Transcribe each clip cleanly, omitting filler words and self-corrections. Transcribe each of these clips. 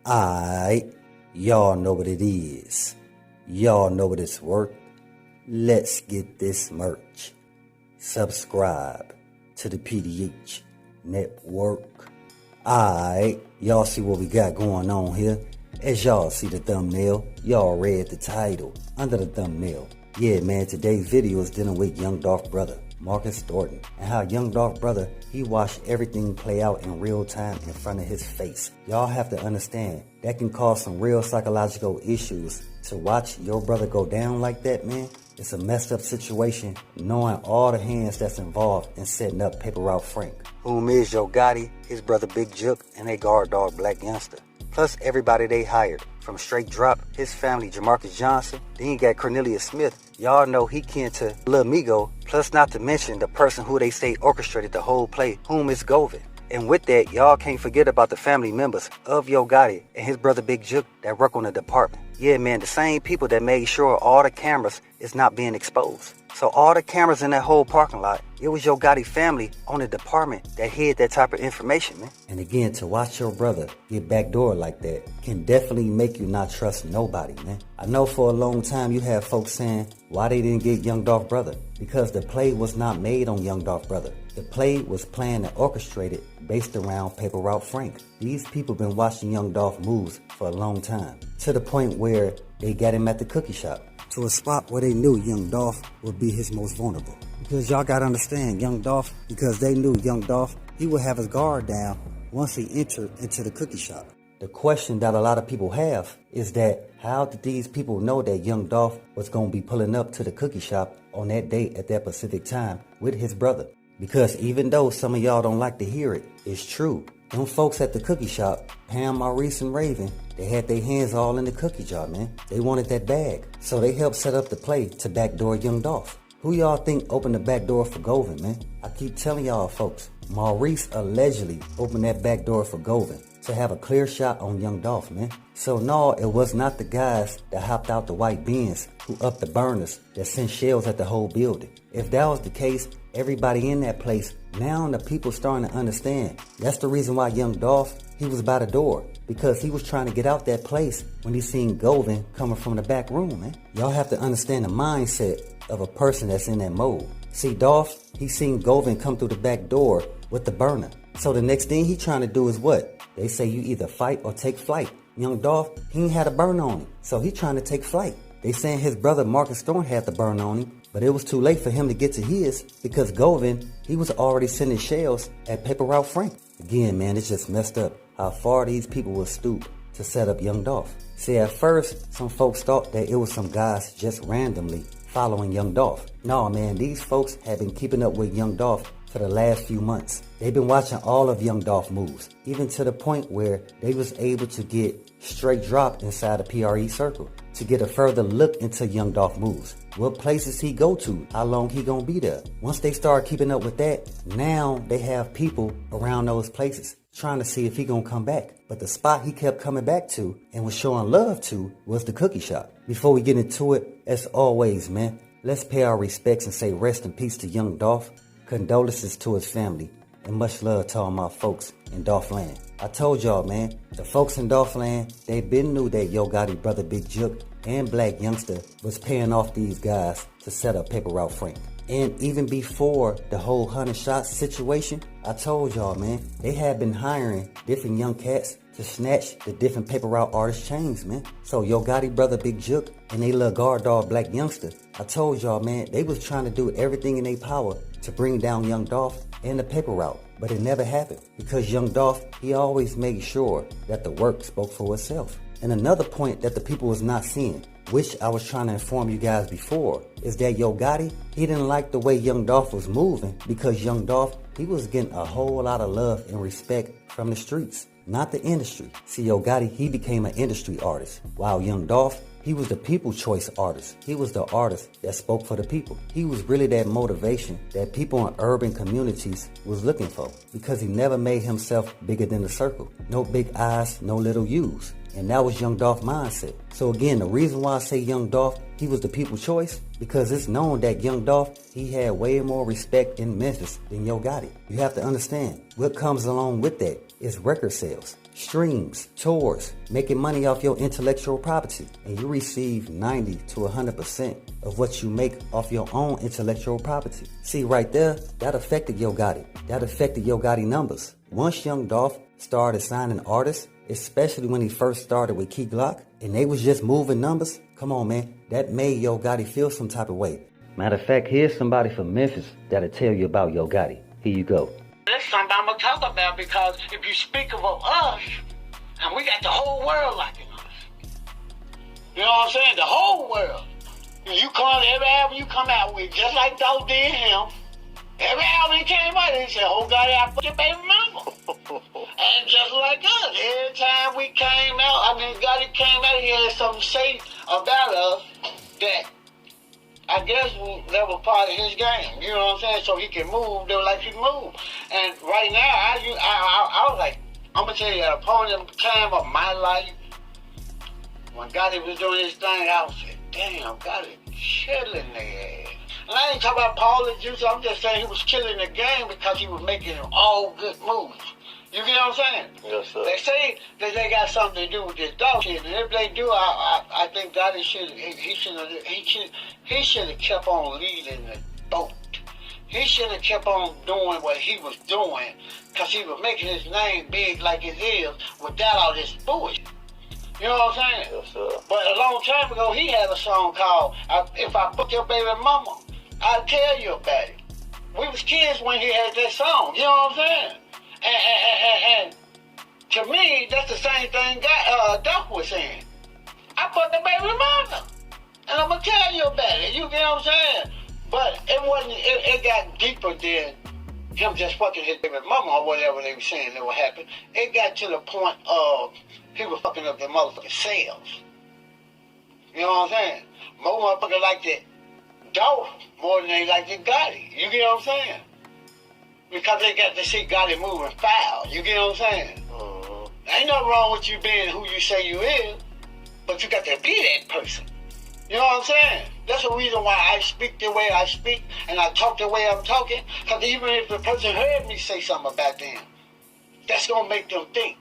Alright, y'all know what it is. Y'all know what it's worth. Let's get this merch. Subscribe to the PDH Network. Alright, y'all see what we got going on here. As y'all see the thumbnail, y'all read the title under the thumbnail. Yeah, man, today's video is dealing with Young Dolph brother, Marcus Thornton, and how Young Dolph brother, he watched everything play out in real time in front of his face. Y'all have to understand, that can cause some real psychological issues. To watch your brother go down like that, man, it's a messed up situation, knowing all the hands that's involved in setting up Paper Route Frank, whom is Yo Gotti, his brother Big Jook, and their guard dog Blac Youngsta. Plus everybody they hired. From Straight Drop, his family Jamarcus Johnson, then you got Cornelius Smith. Y'all know he kin to Lil Migo, plus not to mention the person who they say orchestrated the whole play, whom is GroveHero. And with that, y'all can't forget about the family members of Yo Gotti and his brother Big Jook that work on the department. Yeah, man, the same people that made sure all the cameras is not being exposed. So all the cameras in that whole parking lot, it was Yo Gotti family on the department that hid that type of information, man. And again, to watch your brother get backdoored like that can definitely make you not trust nobody, man. I know for a long time you have folks saying why they didn't get Young Dolph brother. Because the play was not made on Young Dolph brother. The play was planned and orchestrated based around Paper Route Frank. These people been watching Young Dolph moves for a long time, to the point where they got him at the cookie shop, to a spot where they knew Young Dolph would be his most vulnerable. Because y'all gotta understand, Young Dolph, because they knew Young Dolph, he would have his guard down once he entered into the cookie shop. The question that a lot of people have is that how did these people know that Young Dolph was gonna be pulling up to the cookie shop on that date at that specific time with his brother? Because even though some of y'all don't like to hear it, it's true. Them folks at the cookie shop, Pam, Maurice, and Raven, they had their hands all in the cookie jar, man. They wanted that bag. So they helped set up the play to backdoor Young Dolph. Who y'all think opened the back door for GroveHero, man? I keep telling y'all folks, Maurice allegedly opened that back door for GroveHero to have a clear shot on Young Dolph, man. So no, it was not the guys that hopped out the white Benz who upped the burners that sent shells at the whole building. If that was the case, everybody in that place, now the people starting to understand. That's the reason why Young Dolph, he was by the door. Because he was trying to get out that place when he seen GroveHero coming from the back room, man. Y'all have to understand the mindset of a person that's in that mode. See, Dolph, he seen GroveHero come through the back door with the burner. So the next thing he trying to do is what? They say you either fight or take flight. Young Dolph, he ain't had a burn on him, so he trying to take flight. They saying his brother Marcus Thornton had the burn on him, but it was too late for him to get to his because GroveHero, he was already sending shells at Paper Route Frank. Again, man, it's just messed up how far these people will stoop to set up Young Dolph. See, at first, some folks thought that it was some guys just randomly following Young Dolph. No, man, these folks have been keeping up with Young Dolph for the last few months. They've been watching all of Young Dolph moves, even to the point where they was able to get Straight Drop inside the PRE circle to get a further look into Young Dolph moves. What places he go to, how long he gonna be there. Once they start keeping up with that, now they have people around those places trying to see if he gonna come back. But the spot he kept coming back to and was showing love to was the cookie shop. Before we get into it, as always, man, let's pay our respects and say rest in peace to Young Dolph. Condolences to his family, and much love to all my folks in Dolph Land. I told y'all, man, the folks in Dolph Land, they been knew that Yo Gotti brother Big Jook and Blac Youngsta was paying off these guys to set up Paper Route Frank. And even before the whole 100 shots situation, I told y'all, man, they had been hiring different young cats to snatch the different Paper Route artist chains, man. So Yo Gotti brother Big Jook and they little guard dog Blac Youngsta, I told y'all, man, they was trying to do everything in their power to bring down Young Dolph and the Paper Route. But it never happened because Young Dolph, he always made sure that the work spoke for itself. And another point that the people was not seeing, which I was trying to inform you guys before, is that Yo Gotti, he didn't like the way Young Dolph was moving because Young Dolph, he was getting a whole lot of love and respect from the streets, not the industry. See, Yo Gotti, he became an industry artist, while Young Dolph, he was the people choice artist. He was the artist that spoke for the people. He was really that motivation that people in urban communities was looking for because he never made himself bigger than the circle. No big I's, no little U's. And that was Young Dolph's mindset. So again, the reason why I say Young Dolph, he was the people choice, because it's known that Young Dolph, he had way more respect in Memphis than Yo Gotti. You have to understand, what comes along with that is record sales. streams, tours, making money off your intellectual property, and you receive 90 to 100% of what you make off your own intellectual property. See, right there, that affected Yo Gotti. That affected Yo Gotti numbers. Once Young Dolph started signing artists, especially when he first started with KeyGlock, and they was just moving numbers, come on, man, that made Yo Gotti feel some type of way. Matter of fact, here's somebody from Memphis that'll tell you about Yo Gotti. Here you go. That's something I'm going to talk about, because if you speak about us, and we got the whole world liking us. You know what I'm saying? The whole world. You come, every album you come out with, just like Dolph did him, every album he came out, he said, oh, God, I put your baby mama. And just like us, every time we came out, Gotti came out, he had something to say about us that I guess that was part of his game, you know what I'm saying? So he can move like he moved. And right now, I was like, I'm going to tell you, at a point in time of my life, when Gotti was doing his thing, I was like, damn, Gotti killing their ass. And I ain't talking about Paul and Juice, I'm just saying he was killing the game because he was making all good moves. You get what I'm saying? Yes, sir. They say that they got something to do with this dog shit, and if they do, I think Gotti should have kept on leading the boat. He should have kept on doing what he was doing, because he was making his name big like it is without all this bullshit. You know what I'm saying? Yes, sir. But a long time ago, he had a song called If I Book Your Baby Mama, I'll Tell You About It. We was kids when he had that song, you know what I'm saying? And to me, that's the same thing Dolph was saying. I put the baby mama, and I'm going to tell you about it. You get what I'm saying? But it got deeper than him just fucking his baby mama or whatever they were saying that would happen. It got to the point of he was fucking up their motherfucking sales. You know what I'm saying? More motherfuckers like that Dolph more than they like the Gotti. You get what I'm saying? Because they got to see Gotti moving foul. You get what I'm saying? Ain't nothing wrong with you being who you say you is, but you got to be that person. You know what I'm saying? That's the reason why I speak the way I speak and I talk the way I'm talking. Because even if the person heard me say something about them, that's going to make them think,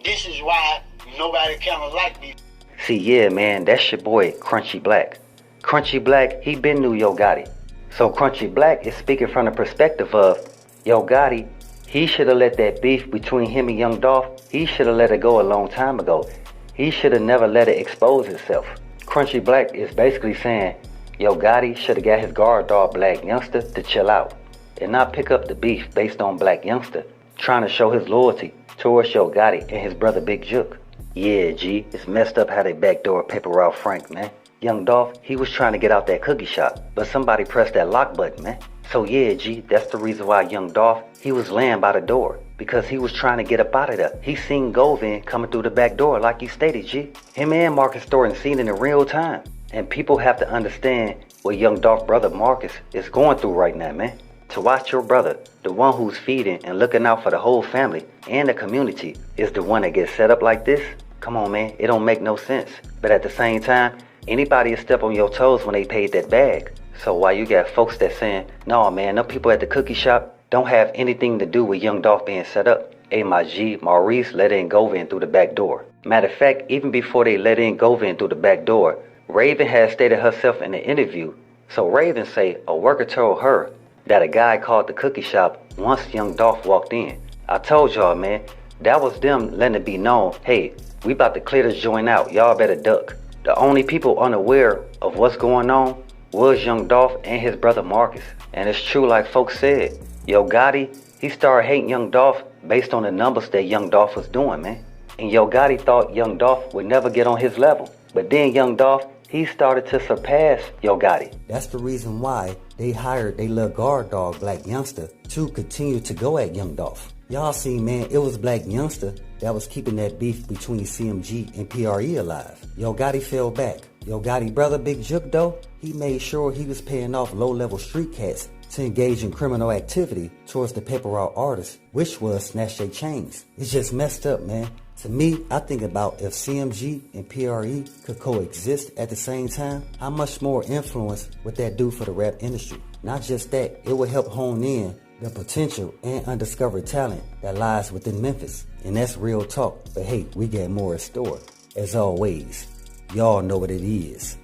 this is why nobody kind of like me. See, yeah, man, that's your boy, Crunchy Black. Crunchy Black, he been knew Yo Gotti. So Crunchy Black is speaking from the perspective of, Yo Gotti, he should have let that beef between him and Young Dolph, he should have let it go a long time ago. He should have never let it expose itself. Crunchy Black is basically saying, Yo Gotti should have got his guard dog Blac Youngsta to chill out and not pick up the beef based on Blac Youngsta trying to show his loyalty towards Yo Gotti and his brother Big Jook. Yeah, G, it's messed up how they backdoor Paper Route Frank, man. Young Dolph, he was trying to get out that cookie shop, but somebody pressed that lock button, man. So yeah, G, that's the reason why Young Dolph, he was laying by the door, because he was trying to get up out of there. He seen GroveHero coming through the back door like you stated, G. Him and Marcus Thornton seen it in real time. And people have to understand what Young Dolph brother Marcus is going through right now, man. To watch your brother, the one who's feeding and looking out for the whole family and the community, is the one that gets set up like this. Come on, man, it don't make no sense. But at the same time, anybody will step on your toes when they paid that bag. So while you got folks that saying, no man, them people at the cookie shop don't have anything to do with Young Dolph being set up. Hey, my G, Maurice let in GroveHero through the back door. Matter of fact, even before they let in GroveHero through the back door, Raven has stated herself in the interview. So Raven say a worker told her that a guy called the cookie shop once Young Dolph walked in. I told y'all, man, that was them letting it be known, hey, we about to clear this joint out, y'all better duck. The only people unaware of what's going on was Young Dolph and his brother Marcus. And it's true like folks said, Yo Gotti, he started hating Young Dolph based on the numbers that Young Dolph was doing, man. And Yo Gotti thought Young Dolph would never get on his level. But then Young Dolph, he started to surpass Yo Gotti. That's the reason why they hired their little guard dog Blac Youngsta to continue to go at Young Dolph. Y'all see, man, it was Blac Youngsta that was keeping that beef between CMG and PRE alive. Yo Gotti fell back. Yo Gotti brother Big Jook though, he made sure he was paying off low-level street cats to engage in criminal activity towards the paper route artists, which was snatch their chains. It's just messed up, man. To me, I think about if CMG and PRE could coexist at the same time, how much more influence would that do for the rap industry? Not just that, it would help hone in the potential and undiscovered talent that lies within Memphis. And that's real talk, but hey, we got more in store. As always, y'all know what it is.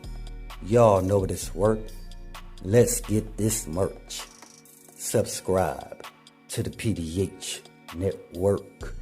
Y'all know what it's worth. Let's get this merch. Subscribe to the PDH Network.